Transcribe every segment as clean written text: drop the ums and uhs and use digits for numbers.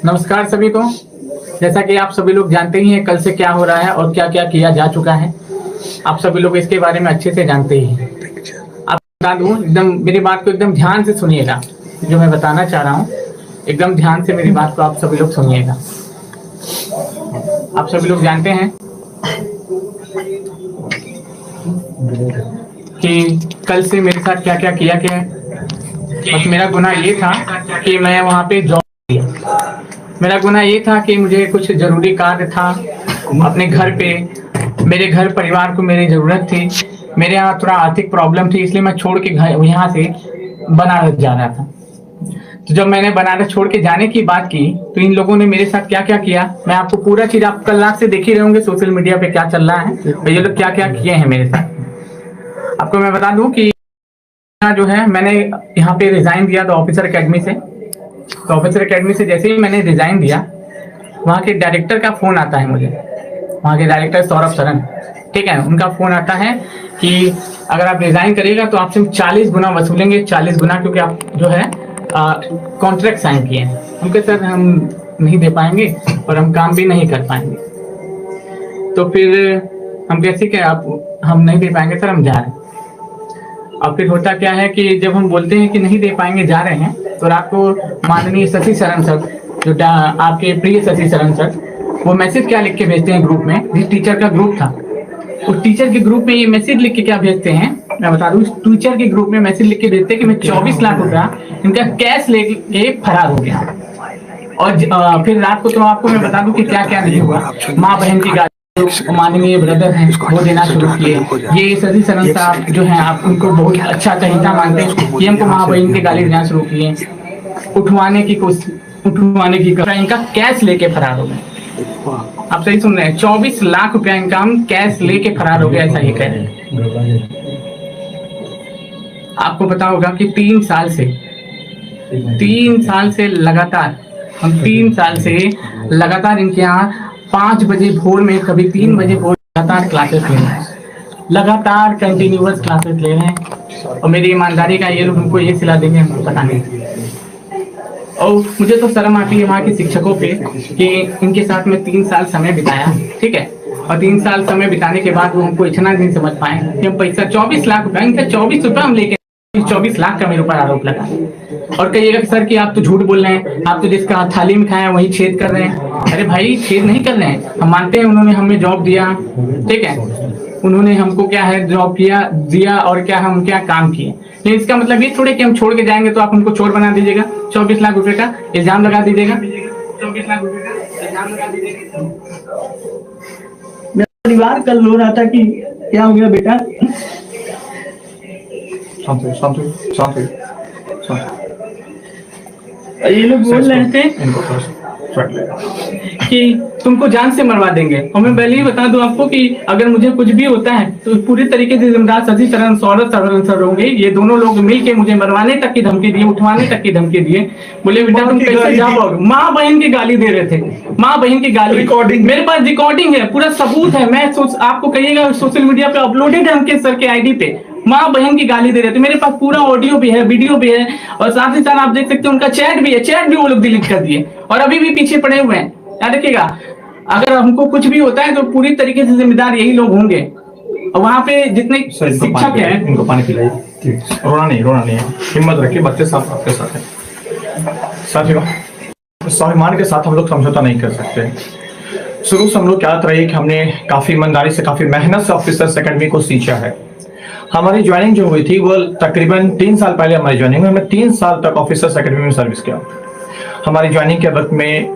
नमस्कार सभी को। जैसा कि आप सभी लोग जानते ही हैं कल से क्या हो रहा है और क्या क्या किया जा चुका है, आप सभी लोग इसके बारे में अच्छे से जानते ही हैं। आप बता दूं, एकदम मेरी बात को एकदम ध्यान से सुनिएगा। जो मैं बताना चाह रहा हूं एकदम ध्यान से मेरी बात को आप सभी लोग सुनिएगा। आप सभी लोग जानते हैं कि कल से मेरे साथ क्या क्या किया गया है। बस मेरा गुनाह ये था कि मैं वहाँ पे जॉब किया। मेरा गुनाह ये था कि मुझे कुछ जरूरी कार्य था अपने घर पे, मेरे घर परिवार को मेरी जरूरत थी। मेरे यहाँ थोड़ा आर्थिक प्रॉब्लम थी, इसलिए मैं छोड़ के घर यहाँ से बनारस जा रहा था। तो जब मैंने बनारस छोड़ के जाने की बात की तो इन लोगों ने मेरे साथ क्या क्या किया, मैं आपको पूरा चीज आप कल रात से देख ही रहे होंगे सोशल मीडिया पे क्या चल रहा है, तो ये लोग क्या क्या किए हैं मेरे साथ। आपको मैं बता दूं कि जो है मैंने यहाँ पे रिजाइन दिया था ऑफिसर एकेडमी से। तो ऑफिसर एकेडमी से जैसे ही मैंने रिजाइन दिया, वहाँ के डायरेक्टर का फोन आता है मुझे, वहाँ के डायरेक्टर सौरभ सरन, ठीक है, उनका फोन आता है कि अगर आप रिजाइन करिएगा तो आपसे 40 गुना वसूलेंगे, 40 गुना, क्योंकि आप जो है कॉन्ट्रैक्ट साइन किए हैं। उनके सर हम नहीं दे पाएंगे और हम काम भी नहीं कर पाएंगे। तो फिर हम कैसे क्या आप हम नहीं दे पाएंगे सर, हम जा रहे हैं। और फिर होता क्या है कि जब हम बोलते हैं कि नहीं दे पाएंगे, जा रहे हैं, तो रात को माननीय शशि शरण सर, जो आपके प्रिय शशि शरण सर, वो मैसेज क्या लिख के भेजते हैं ग्रुप में, जिस टीचर का ग्रुप था उस टीचर के ग्रुप में ये मैसेज लिख के क्या भेजते हैं, मैं बता दूं, टीचर के ग्रुप में मैसेज लिख के भेजते हैं कि मैं 24 लाख रुपया इनका कैश लेके फरार हो गया। और फिर रात को तो आपको मैं बता दूं कि क्या क्या नहीं हुआ। माँ बहन की गाली, माननीय ब्रदर हैं वो देना शुरू किए। ये शशि शरण साहब जो हैं, आप उनको बहुत अच्छा चहिता मानते हैं, ये हमको माँ बहन की गाली देना शुरू किए, उठवाने की इनका कैश लेके फरार हो गए। आप सही सुन रहे हैं, 24 लाख रुपया इनका हम कैश लेके फरार हो गया, ऐसा ही कह रहे हैं। आपको पता होगा कि 3 साल से लगातार हम 3 साल से लगातार इनके यहाँ 5 बजे भोर में, कभी 3 बजे भोर लगातार क्लासेस ले रहे हैं, लगातार कंटिन्यूअस क्लासेस ले रहे हैं। और मेरी ईमानदारी का ये लोग हमको ये सिला देंगे, हमको पता नहीं। और मुझे तो शर्म आती है वहाँ के शिक्षकों पे कि इनके साथ में 3 साल समय बिताया, ठीक है, और 3 साल समय बिताने के बाद वो हमको इतना नहीं समझ पाए कि हम पैसा 24 लाख रुपया, इनका 24 रुपया हम लेके 24 लाख का मेरे ऊपर आरोप लगा। और कहिएगा सर कि आप तो झूठ बोल रहे हैं, आप तो जिसका थाली में खाया वही छेद कर रहे हैं। अरे भाई, छेद नहीं कर रहे हैं, हम मानते हैं उन्होंने हमें जॉब दिया, ठीक है, उन्होंने हमको क्या है जॉब दिया और क्या हम क्या काम किए, लेकिन इसका मतलब ये थोड़े कि हम छोड़ के जाएंगे तो आप हमको चोर बना दीजिएगा, 24 लाख रुपए का इल्जाम लगा दीजिएगा, 24 लाख रुपए का इल्जाम लगा दीजिएगा। मेरा परिवार कल रो रहा था कि क्या हो गया बेटा। ये लोग बोल रहे थे कि तुमको जान से मरवा देंगे। और मैं पहले ही बता दूं आपको कि अगर मुझे कुछ भी होता है तो पूरी तरीके से जिम्मेदार शशि शरण सौरभ शरण सर होंगे। ये दोनों लोग मिलके मुझे मरवाने तक की धमकी दिए, उठवाने तक की धमकी दिए। बोले बेटा तुम कैसे जाओगे, माँ बहन की गाली दे रहे थे, माँ बहन की गाली, रिकॉर्डिंग मेरे पास रिकॉर्डिंग है, पूरा सबूत है। मैं आपको कहिएगा सोशल मीडिया पे अपलोडेड है उनके सर के आईडी पे, माँ बहन की गाली दे रहे थे। मेरे पास पूरा ऑडियो भी है, वीडियो भी है, और साथ ही साथ आप देख सकते हैं उनका चैट भी है, चैट भी वो लोग डिलीट कर दिए और अभी भी पीछे पड़े हुए हैं। याद रखिएगा, अगर हमको कुछ भी होता है तो पूरी तरीके से जिम्मेदार यही लोग होंगे। और वहाँ पे जितने शिक्षक हैं, इनको पानी पिलाइए, रोना नहीं है, हिम्मत रखिए, बच्चे साथ आपके साथ है। साथियों, स्वाभिमान के साथ हम लोग समझौता नहीं कर सकते। शुरू से हम लोग क्या रही कि हमने काफी ईमानदारी से, काफी मेहनत से ऑफिसर्स एकेडमी को सींचा है। हमारी ज्वाइनिंग जो हुई थी वो तकरीबन 3 साल पहले हमारी ज्वाइनिंग हुई। हमने 3 साल तक ऑफिसर्स एकेडमी में सर्विस किया। हमारी ज्वाइनिंग के वक्त में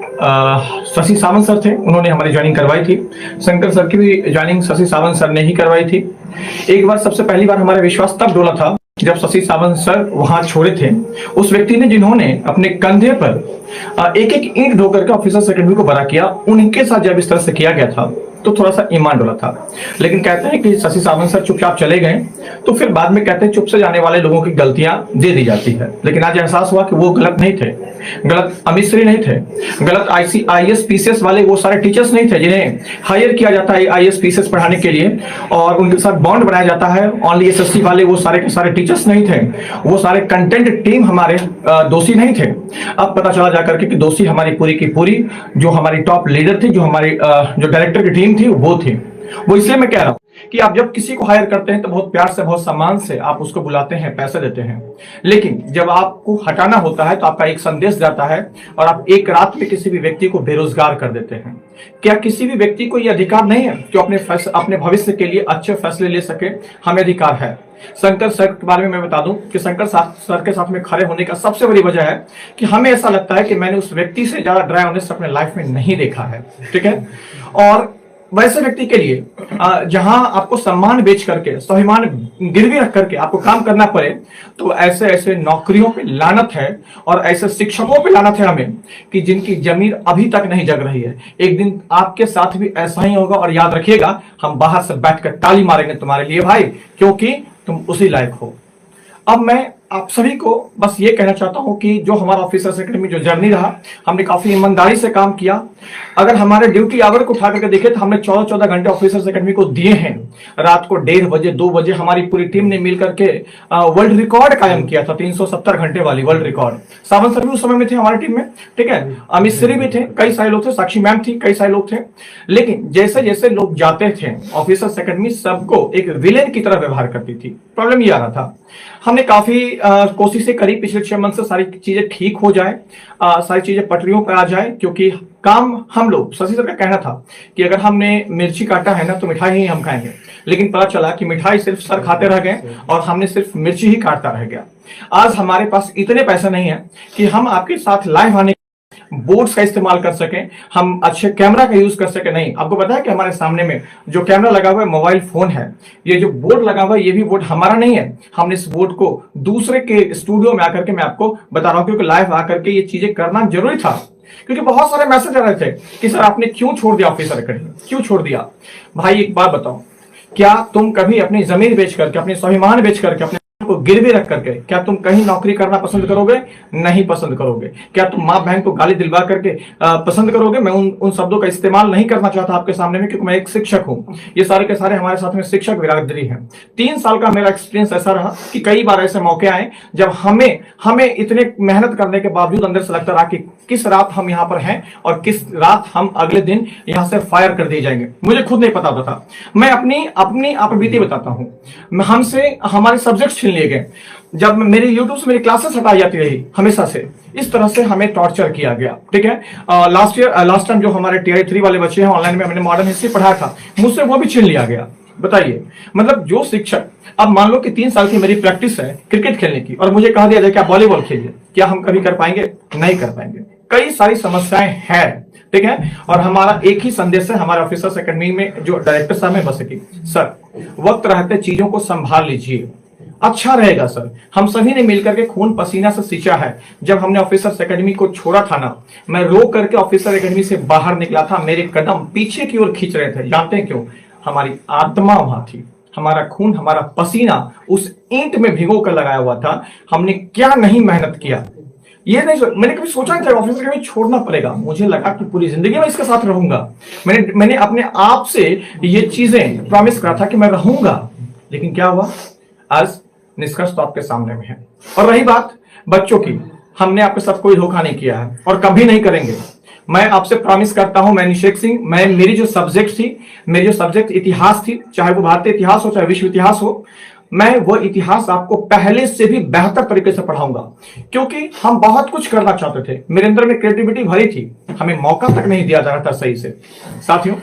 शशि सावंत सर थे, उन्होंने हमारी ज्वाइनिंग करवाई थी। शंकर सर की भी ज्वाइनिंग शशि सावंत सर ने ही करवाई थी। एक बार सबसे पहली बार हमारा विश्वास तब डोला था जब शशि सावंत सर वहां छोड़े थे। उस व्यक्ति ने जिन्होंने अपने कंधे पर एक एक ईंट ढोकर के ऑफिसर्स एकेडमी को बड़ा किया, उनके साथ जब इस तरह से किया गया था तो थोड़ा सा ईमान डोला था। लेकिन कहते हैं कि शशि सावंत सर चुपचाप चले गए, तो फिर बाद में कहते हैं चुप से जाने वाले लोगों की गलतियां दे दी जाती है। लेकिन आज एहसास हुआ कि वो गलत नहीं थे, गलत अमित श्री नहीं थे, गलत IAS PCS वाले वो सारे टीचर्स नहीं थे जिन्हें हायर किया जाता है IAS PCS पढ़ाने के लिए और उनके साथ बॉन्ड बनाया जाता है। ओनली SSC वाले वो सारे के सारे टीचर्स नहीं थे, वो सारे कंटेंट टीम हमारे दोषी नहीं थे। अब पता चला जाकर के कि दोषी हमारी पूरी की पूरी जो हमारी टॉप लीडर थी, जो हमारी जो डायरेक्टर की टीम थी वो थी। वो इसलिए मैं कह रहा हूं कि आप जब किसी को हायर करते हैं तो बहुत प्यार से, बहुत सम्मान से आप उसको बुलाते हैं, पैसे देते हैं, लेकिन जब आपको हटाना होता है तो आपका एक संदेश जाता है और आप एक रात में किसी भी व्यक्ति को बेरोजगार कर देते हैं। क्या किसी भी व्यक्ति को यह अधिकार नहीं है कि अपने भविष्य के लिए अच्छे फैसले ले सके? हमें अधिकार है। शंकर सर के बारे में मैं बता दूं कि शंकर सर के साथ में खड़े होने का सबसे बड़ी वजह है कि हमें ऐसा लगता है कि मैंने उस व्यक्ति से ज्यादा ड्राई ऑनेस्ट अपने लाइफ में नहीं देखा है, ठीक है। और वैसे व्यक्ति के लिए जहां आपको सम्मान बेच करके, स्वाभिमान गिरवी रख करके आपको काम करना पड़े, तो ऐसे ऐसे नौकरियों पे लानत है और ऐसे शिक्षकों पे लानत है हमें कि जिनकी जमीन अभी तक नहीं जग रही है। एक दिन आपके साथ भी ऐसा ही होगा और याद रखिएगा, हम बाहर से बैठकर ताली मारेंगे तुम्हारे लिए भाई, क्योंकि तुम उसी लायक हो। अब मैं आप सभी को बस ये कहना चाहता हूं कि जो हमारा ऑफिसर्स एकेडमी जो जर्नी रहा, हमने काफी ईमानदारी से काम किया। अगर हमारे ड्यूटी आवर को उठा करके देखे तो हमने 14-14 घंटे ऑफिसर्स एकेडमी को दिए हैं। रात को 1:30 बजे 2 बजे हमारी पूरी टीम ने मिलकर के वर्ल्ड रिकॉर्ड कायम किया था, 370 घंटे वाली वर्ल्ड रिकॉर्ड। सावंत सर भी उस समय में थे हमारी टीम में, ठीक है। अमित श्री भी थे, कई सारे लोग थे, साक्षी मैम थी, कई सारे लोग थे। लेकिन जैसे जैसे लोग जाते थे ऑफिसर्स एकेडमी सबको एक विलेन की तरह व्यवहार करती थी। प्रॉब्लम ये आ रहा था, हमने काफी कोशिशें करी पिछले 6 मंथ से सारी चीजें ठीक हो जाए, सारी चीजें पटरियों पर आ जाए, क्योंकि काम हम लोग, शशि सर का कहना था कि अगर हमने मिर्ची काटा है ना तो मिठाई ही हम खाएंगे। लेकिन पता चला कि मिठाई सिर्फ सर खाते रह गए और हमने सिर्फ मिर्ची ही काटता रह गया। आज हमारे पास इतने पैसे नहीं है कि हम आपके साथ लाइव आने बोर्ड्स का इस्तेमाल कर सकें, हम अच्छे कैमरा का यूज कर सके। नहीं, आपको पता है कि हमारे सामने में जो कैमरा लगा हुआ है मोबाइल फोन है। ये जो बोर्ड लगा हुआ है ये भी बोर्ड हमारा नहीं है, हमने इस बोर्ड को दूसरे के स्टूडियो में आकर के, मैं आपको बता रहा हूं क्योंकि लाइव आकर के ये चीजें करना जरूरी था। क्योंकि बहुत सारे मैसेज आ रहे थे कि सर आपने क्यों छोड़ दिया ऑफिसर एकेडमी, क्यों छोड़ दिया? भाई एक बात बताओ, क्या तुम कभी अपनी जमीन बेच करके, अपने स्वाभिमान बेच करके, अपने को गिरवी रख करके क्या तुम कहीं नौकरी करना पसंद करोगे? नहीं पसंद करोगे। क्या तुम माँ बहन को गाली दिलवा करके पसंद करोगे? मैं उन शब्दों का इस्तेमाल नहीं करना चाहता आपके सामने में, क्योंकि मैं एक शिक्षक हूँ। ये सारे के सारे हमारे साथ में शिक्षक बिरादरी हैं। 3 साल का मेरा एक्सपीरियंस ऐसा रहा कि कई बार ऐसे मौके आए जब हमें इतने मेहनत करने के बावजूद अंदर से लगता रहा कि किस रात हम यहाँ पर हैं और किस रात हम अगले दिन यहाँ से फायर कर दिए जाएंगे। मुझे खुद नहीं पता था। मैं अपनी आप बीती बताता हूँ। हमसे हमारे सब्जेक्ट छीन लिए गए, जब मेरे यूट्यूब से मेरी क्लासेस हटाई जाती रही हमेशा से, इस तरह से हमें टॉर्चर किया गया, ठीक है। लास्ट टाइम जो हमारे TI 3 वाले बच्चे हैं ऑनलाइन में, मैंने मॉडर्न हिस्ट्री पढ़ाया था, मुझसे वो भी छीन लिया गया। बताइए, मतलब जो शिक्षक, अब मान लो कि 3 साल की मेरी प्रैक्टिस है क्रिकेट खेलने की और मुझे कहा दिया जाए कि आप वॉलीबॉल खेलिए, क्या हम कभी कर पाएंगे? नहीं कर पाएंगे। कई सारी समस्याएं हैं, ठीक है। और हमारा एक ही संदेश है हमारे ऑफिसर्स एकेडमी में जो डायरेक्टर साहब है, बस की सर वक्त रहते चीजों को संभाल लीजिए, अच्छा रहेगा सर। हम सभी ने मिलकर के खून पसीना से सींचा है। जब हमने ऑफिसर्स एकेडमी को छोड़ा था ना, मैं रो करके ऑफिसर एकेडमी से बाहर निकला था, मेरे कदम पीछे की ओर खींच रहे थे। जानते हैं क्यों? हमारी आत्मा वहां थी, हमारा खून, हमारा पसीना उस ईंट में भिगो कर लगाया हुआ था। हमने क्या नहीं मेहनत किया, ये नहीं मैंने कभी सोचा नहीं था ऑफिसर एकेडमी छोड़ना पड़ेगा। मुझे लगा कि पूरी जिंदगी में इसके साथ रहूंगा। मैंने अपने आप से ये चीजें प्रॉमिस करा था कि मैं रहूंगा, लेकिन क्या हुआ? आज निष्कर्ष तो आपके सामने में है। और रही बात बच्चों की, हमने आपके साथ कोई धोखा नहीं किया है और कभी नहीं करेंगे। मैं आपसे प्रॉमिस करता हूं, मैं निषेक सिंह, मेरी जो सब्जेक्ट इतिहास थी, चाहे वो भारतीय इतिहास हो चाहे विश्व इतिहास हो, मैं वो इतिहास आपको पहले से भी बेहतर तरीके से पढ़ाऊंगा, क्योंकि हम बहुत कुछ करना चाहते थे। मेरे अंदर में क्रिएटिविटी भरी थी, हमें मौका तक नहीं दिया जा रहा था सही से। साथियों,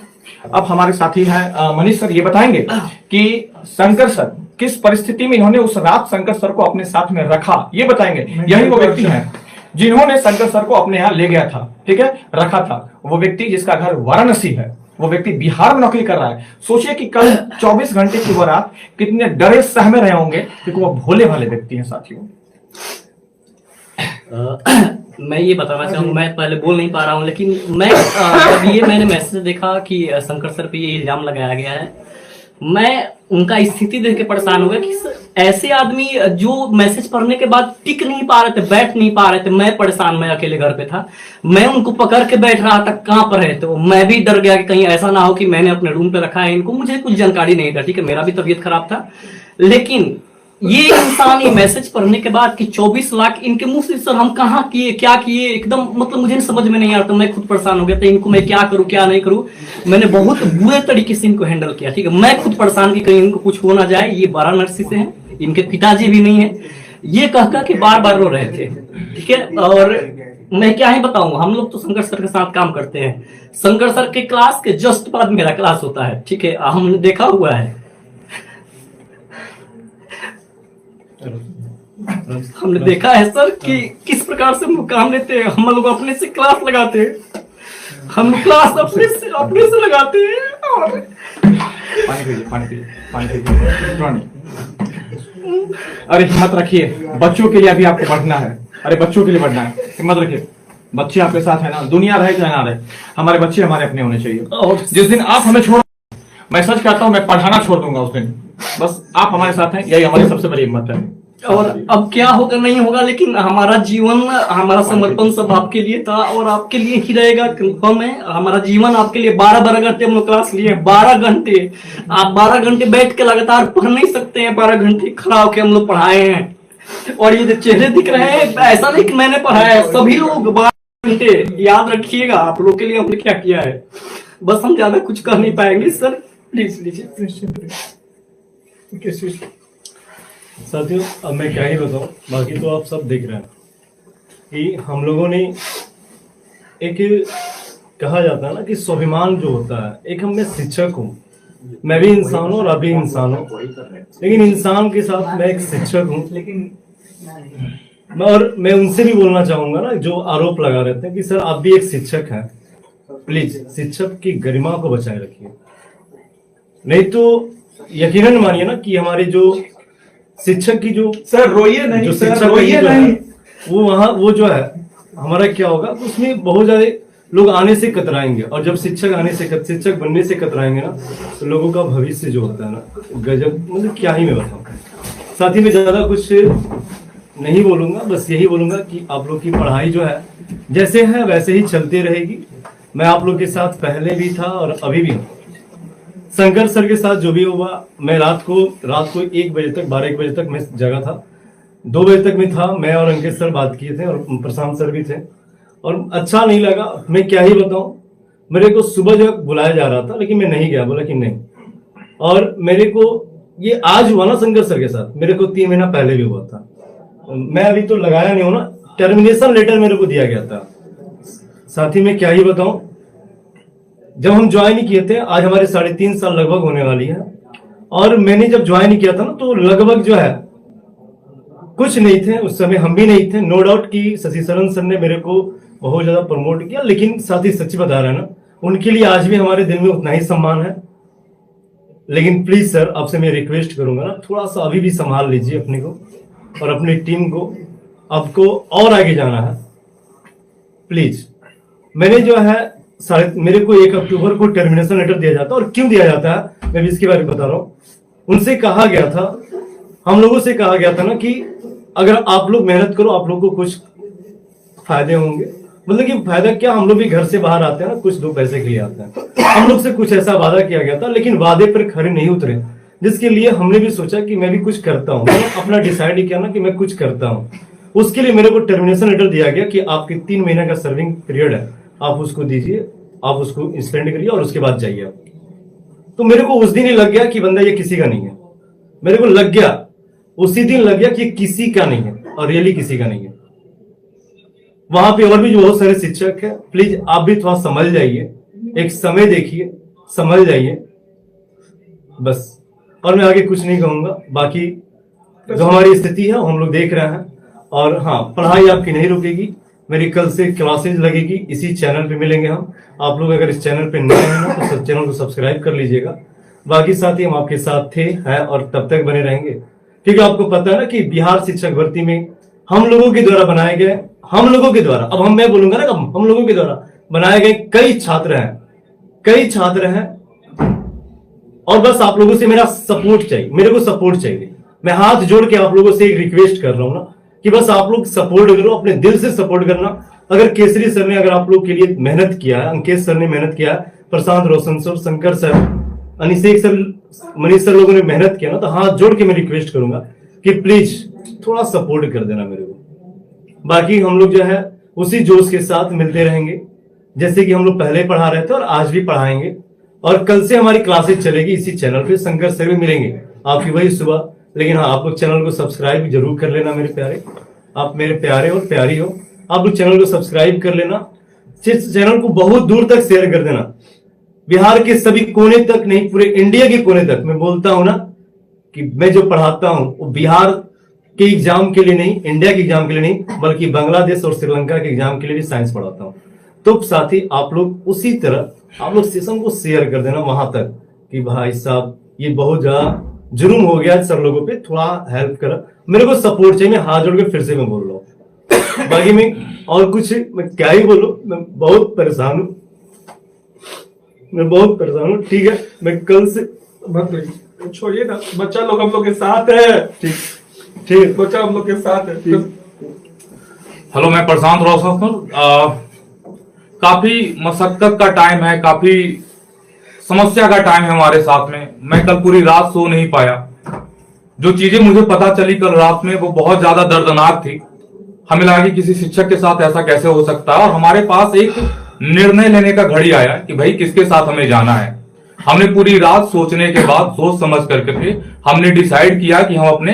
अब हमारे साथी हैं मनीष सर, ये बताएंगे कि शंकर सर किस परिस्थिति में इन्होंने उस रात शंकर सर को अपने साथ में रखा, ये बताएंगे। यही वो व्यक्ति हैं जिन्होंने शंकर सर को अपने यहाँ ले गया था, ठीक है, रखा था। वो व्यक्ति जिसका घर वाराणसी है, वो व्यक्ति बिहार में नौकरी कर रहा है। सोचिए कि कल 24 घंटे की वो रात कितने डरे सहमे रहे होंगे, क्योंकि वो भोले भाले व्यक्ति हैं। साथियों, मैं ये बताना चाहूंगा, मैं पहले बोल नहीं पा रहा हूँ, लेकिन मैं जब ये मैंने मैसेज देखा कि शंकर सर पे ये इल्जाम लगाया गया है, मैं उनका स्थिति देख के परेशान हो गया कि ऐसे आदमी जो मैसेज पढ़ने के बाद टिक नहीं पा रहे थे, बैठ नहीं पा रहे थे। मैं परेशान, मैं अकेले घर पे था, मैं उनको पकड़ के बैठ रहा था, कहाँ पर है। तो मैं भी डर गया कि कहीं ऐसा ना हो कि मैंने अपने रूम पे रखा है इनको, मुझे कुछ जानकारी नहीं था, ठीक है, मेरा भी तबीयत खराब था। लेकिन ये इंसान ये मैसेज पढ़ने के बाद कि 24 लाख इनके मुंह से, सर हम कहाँ किए, क्या किए, एकदम मतलब मुझे समझ में नहीं आ रहा था। मैं खुद परेशान हो गया था, इनको मैं क्या करूं क्या नहीं करूं। मैंने बहुत बुरे तरीके से इनको हैंडल किया, ठीक है। मैं खुद परेशान कि कहीं इनको कुछ हो ना जाए। ये वाराणसी से हैं, इनके पिताजी भी नहीं है। ये कह के बार बार रो रहे थे, ठीक है। और मैं क्या ही बताऊं, हम लोग तो शंकर सर के साथ काम करते हैं। शंकर सर के क्लास के जस्ट बाद मेरा क्लास होता है, ठीक है, हमने देखा हुआ है। हमने देखा है सर कि किस प्रकार से हम काम लेते हैं। हम लोग अपने से क्लास लगाते हैं, हम क्लास अपने से लगाते हैं। और पानी पीजिए, पानी पीजिए, पानी पीजिए, रोना नहीं। अरे हिम्मत रखिए, बच्चों के लिए अभी आपको पढ़ना है। अरे बच्चों के लिए पढ़ना है, हिम्मत रखिए। बच्चे आपके साथ है ना, दुनिया रहे चाहे ना रहे, हमारे बच्चे हमारे अपने होने चाहिए। और जिस दिन आप हमें छोड़, मैं सच कहता हूं, मैं पढ़ाना छोड़ दूंगा उस दिन। बस आप हमारे साथ हैं, यही हमारी सबसे बड़ी हिम्मत है। और अब क्या होगा नहीं होगा, लेकिन हमारा जीवन, हमारा समर्पण सब आपके लिए था और आपके लिए ही रहेगा, कंफर्म है। हमारा जीवन आपके लिए 12 घंटे हम लोग क्लास लिए, 12 घंटे। आप 12 घंटे बैठ के लगातार पढ़ नहीं सकते हैं, 12 घंटे खड़ा होकर हम लोग पढ़ाए हैं। और ये जो चेहरे दिख रहे हैं, ऐसा नहीं कि मैंने पढ़ाया है, सभी लोग 12 घंटे। याद रखिएगा, आप लोग के लिए हमने क्या किया है। बस हम ज्यादा कुछ कर नहीं पाएंगे सर, प्लीज लीजिए। साथियों, अब मैं क्या ही बताऊं, बाकी तो आप सब देख रहे हैं कि हम लोगों ने एक, कहा जाता है ना कि स्वाभिमान जो होता है, एक हम, मैं शिक्षक हूँ, मैं भी इंसान हूँ और आप भी इंसान हूँ, लेकिन इंसान के साथ मैं एक शिक्षक हूँ। और मैं उनसे भी बोलना चाहूंगा ना, जो आरोप लगा रहते हैं कि सर आप भी एक शिक्षक हैं, प्लीज शिक्षक की गरिमा को बचाए रखिए। नहीं तो यकीनन मानिए ना कि हमारे जो शिक्षक की जो, सर रोइए नहीं, जो सर शिक्षक रोइए नहीं, वो वहाँ, वो जो है हमारा क्या होगा, उसमें बहुत ज्यादा लोग आने से कतराएंगे। और जब शिक्षक आने से, शिक्षक बनने से कतराएंगे ना, तो लोगों का भविष्य जो होता है ना, गजब, मतलब क्या ही मैं बताऊं। साथ ही में ज्यादा कुछ नहीं बोलूंगा, बस यही बोलूंगा कि आप लोग की पढ़ाई जो है जैसे है वैसे ही चलती रहेगी। मैं आप लोग के साथ पहले भी था और अभी भी हूँ। शंकर सर के साथ जो भी हुआ, मैं रात को 1 बजे तक, 12-1 बजे तक मैं जगा था, 2 बजे तक मैं था। मैं और अंकित सर बात किए थे और प्रशांत सर भी थे, और अच्छा नहीं लगा। मैं क्या ही बताऊं, मेरे को सुबह जो बुलाया जा रहा था, लेकिन मैं नहीं गया, बोला कि नहीं। और मेरे को ये आज हुआ ना शंकर सर के साथ, मेरे को 3 महीना पहले भी हुआ था। मैं अभी तो लगाया नहीं हूं ना, टर्मिनेशन लेटर मेरे को दिया गया था। साथ ही में क्या ही बताऊं, जब हम ज्वाइन किए थे, आज हमारे 3.5 साल लगभग होने वाली है। और मैंने जब ज्वाइन किया था ना, तो लगभग जो है कुछ नहीं थे उस समय, हम भी नहीं थे। नो डाउट कि शशि शरण सर ने मेरे को बहुत ज्यादा प्रमोट किया, लेकिन साथ ही सच्ची बता रहे हैं ना, उनके लिए आज भी हमारे दिल में उतना ही सम्मान है। लेकिन प्लीज सर, आपसे मैं रिक्वेस्ट करूंगा ना, थोड़ा सा अभी भी संभाल लीजिए अपने को और अपनी टीम को। आपको और आगे जाना है, प्लीज। मैंने जो है मेरे को 1 अक्टूबर को टर्मिनेशन लेटर दिया जाता है, और क्यों दिया जाता है मैं भी इसके बारे में बता रहा हूँ। उनसे कहा गया था, हम लोगों से कहा गया था ना कि अगर आप लोग मेहनत करो, आप लोग को कुछ फायदे होंगे। मतलब कि फायदा क्या, हम लोग भी घर से बाहर आते हैं ना, कुछ 2 पैसे के लिए आते हैं। हम लोग से कुछ ऐसा वादा किया गया था, लेकिन वादे पर खरे नहीं उतरे, जिसके लिए हमने भी सोचा कि मैं भी कुछ करता हूँ। अपना डिसाइड किया ना कि मैं कुछ करता हूँ। उसके लिए मेरे को टर्मिनेशन लेटर दिया गया कि आपके 3 महीने का सर्विंग पीरियड है, आप उसको दीजिए, आप उसको स्पेंड करिए और उसके बाद जाइए आप। तो मेरे को उस दिन ही लग गया कि बंदा ये किसी का नहीं है। मेरे को लग गया, उसी दिन लग गया कि किसी का नहीं है, और रियली किसी का नहीं है। वहां पे और भी बहुत सारे शिक्षक है, प्लीज आप भी थोड़ा समझ जाइए, एक समय देखिए, समझ जाइए बस। और मैं आगे कुछ नहीं कहूंगा, बाकी जो हमारी स्थिति है वो हम लोग देख रहे हैं। और हाँ, पढ़ाई आपकी नहीं रुकेगी, मेरी कल से क्लासेज लगेगी, इसी चैनल पे मिलेंगे हम। आप लोग अगर इस चैनल पे नए हैं ना, तो चैनल को सब्सक्राइब कर लीजिएगा। बाकी साथी हम आपके साथ थे, हैं और तब तक बने रहेंगे, क्योंकि आपको पता है ना कि बिहार शिक्षक भर्ती में हम लोगों के द्वारा बनाए गए हम लोगों के द्वारा, अब मैं बोलूंगा ना, हम लोगों के द्वारा बनाए गए कई छात्र हैं और बस आप लोगों से मेरा सपोर्ट चाहिए, मेरे को सपोर्ट चाहिए। मैं हाथ जोड़ के आप लोगों से एक रिक्वेस्ट कर रहा हूं ना कि बस आप लोग सपोर्ट करो, अपने दिल से सपोर्ट करना। अगर केसरी सर ने अगर आप लोग के लिए मेहनत किया है, अंकेश सर ने मेहनत किया है, Prashant Roshan sir, Shankar sir, Anishek sir, Manish sir लोगों ने मेहनत किया ना, तो हाथ जोड़ के मैं रिक्वेस्ट करूंगा कि प्लीज थोड़ा सपोर्ट कर देना मेरे को। बाकी हम लोग जो है उसी जोश के साथ मिलते रहेंगे जैसे कि हम लोग पहले पढ़ा रहे थे और आज भी पढ़ाएंगे। और कल से हमारी क्लासेस चलेगी इसी चैनल पे, शंकर सर भी मिलेंगे आपकी वही सुबह। लेकिन हाँ, आप लोग चैनल को सब्सक्राइब जरूर कर लेना मेरे प्यारे, आप मेरे प्यारे और प्यारी हो, आप लोग चैनल को सब्सक्राइब कर लेना, चैनल को बहुत दूर तक शेयर कर देना, बिहार के सभी कोने तक नहीं, पूरे इंडिया के कोने तक। मैं बोलता हूं ना कि मैं जो पढ़ाता हूं वो बिहार के एग्जाम के लिए नहीं, इंडिया के एग्जाम के लिए नहीं, बल्कि बांग्लादेश और श्रीलंका के एग्जाम के लिए भी साइंस पढ़ाता हूं। तो साथी आप लोग उसी तरह आप लोग सेशन को शेयर कर देना वहां तक कि भाई साहब ये बहुत ज्यादा जुर्म हो गया सर लोगों पे, थोड़ा हेल्प करा, मेरे को सपोर्ट चाहिए। मैं हाथ जोड़ के फिर से मैं बोल रहा हूँ, बाकी मैं और कुछ मैं क्या ही बोलूं, मैं बहुत परेशान हूं, मैं बहुत परेशान हूं। ठीक है, मैं कल से मत छोड़िए ना, बच्चा लोग हम लोग के साथ है। ठीक, बच्चा हम लोग के साथ है। हेलो, मैं प्रशांत रोशन। काफी मशक्कत का टाइम है, काफी समस्या का टाइम है हमारे साथ में। मैं कल पूरी रात सो नहीं पाया। जो चीजें मुझे पता चली कल रात में वो बहुत ज्यादा दर्दनाक थी। हमें लगा कि किसी शिक्षक के साथ ऐसा कैसे हो सकता है, और हमारे पास एक निर्णय लेने का घड़ी आया कि भाई किसके साथ हमें जाना है। हमने पूरी रात सोचने के बाद, सोच समझ करके हमने डिसाइड किया कि हम अपने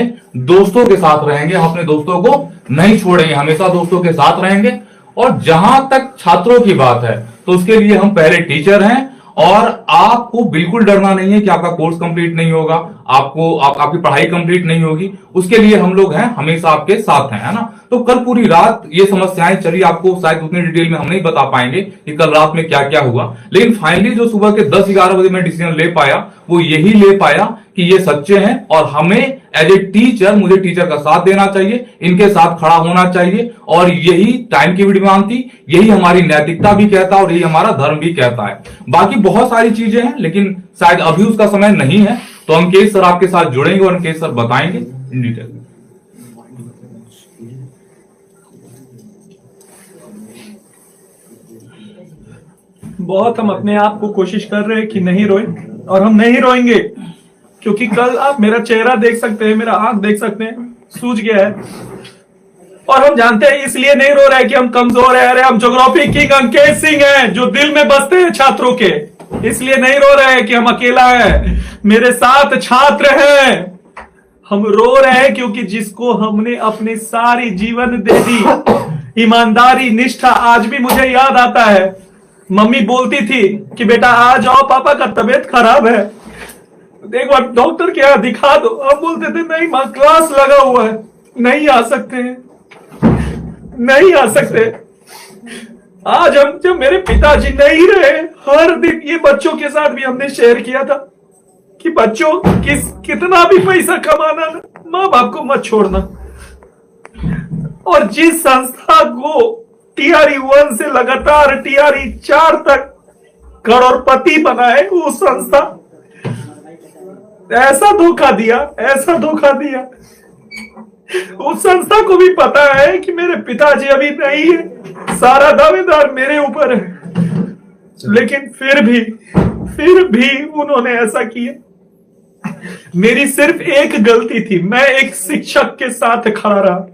दोस्तों के साथ रहेंगे, हम अपने दोस्तों को नहीं छोड़ेंगे, हमेशा दोस्तों के साथ रहेंगे। और जहां तक छात्रों की बात है तो उसके लिए हम पहले टीचर हैं, और आपको बिल्कुल डरना नहीं है कि आपका कोर्स कंप्लीट नहीं होगा, आपकी पढ़ाई कंप्लीट नहीं होगी। उसके लिए हम लोग हैं, हमेशा आपके साथ हैं, है ना। तो कल पूरी रात ये समस्याएं चली, आपको शायद उतनी डिटेल में हम नहीं बता पाएंगे कि कल रात में क्या क्या हुआ। लेकिन फाइनली जो सुबह के 10-11 बजे मैं डिसीजन ले पाया वो यही ले पाया कि ये सच्चे हैं और हमें एज ए टीचर, मुझे टीचर का साथ देना चाहिए, इनके साथ खड़ा होना चाहिए। और यही टाइम की भी डिमांड थी, यही हमारी नैतिकता भी कहता है और यही हमारा धर्म भी कहता है। बाकी बहुत सारी चीजें हैं लेकिन शायद अभी उसका समय नहीं है, तो अंकेश सर आपके साथ जुड़ेंगे और अंकेश सर बताएंगे इन डिटेल। बहुत हम अपने आप को कोशिश कर रहे हैं कि नहीं रोए, और हम नहीं रोएंगे क्योंकि कल आप मेरा चेहरा देख सकते हैं, मेरा आंख देख सकते हैं, सूज गया है। और हम जानते हैं इसलिए नहीं रो रहे हैं कि हम कमजोर है। अरे हम ज्योग्राफी किंग अंकेश सिंह हैं जो दिल में बसते हैं छात्रों के, इसलिए नहीं रो रहे हैं कि हम अकेला है, मेरे साथ छात्र हैं। हम रो रहे हैं क्योंकि जिसको हमने अपनी सारी जीवन दे दी, ईमानदारी, निष्ठा, आज भी मुझे याद आता है मम्मी बोलती थी कि बेटा आ जाओ, पापा का तबीयत खराब है, एक बार डॉक्टर के यहाँ दिखा दो। हम बोलते थे नहीं मां, क्लास लगा हुआ है, नहीं आ सकते, नहीं आ सकते। आज हम, जब मेरे पिताजी नहीं रहे, हर दिन ये बच्चों के साथ भी हमने शेयर किया था कि बच्चों कितना भी पैसा कमाना ना, माँ बाप को मत छोड़ना। और जिस संस्था को टीआरई 1 से लगातार टीआरई 4 तक करोड़पति बनाए, वो संस्था ऐसा धोखा दिया, ऐसा धोखा दिया। उस संस्था को भी पता है कि मेरे पिताजी अभी नहीं है, सारा दावेदार मेरे ऊपर है, लेकिन फिर भी उन्होंने ऐसा किया। मेरी सिर्फ एक गलती थी, मैं एक शिक्षक के साथ खड़ा रहा।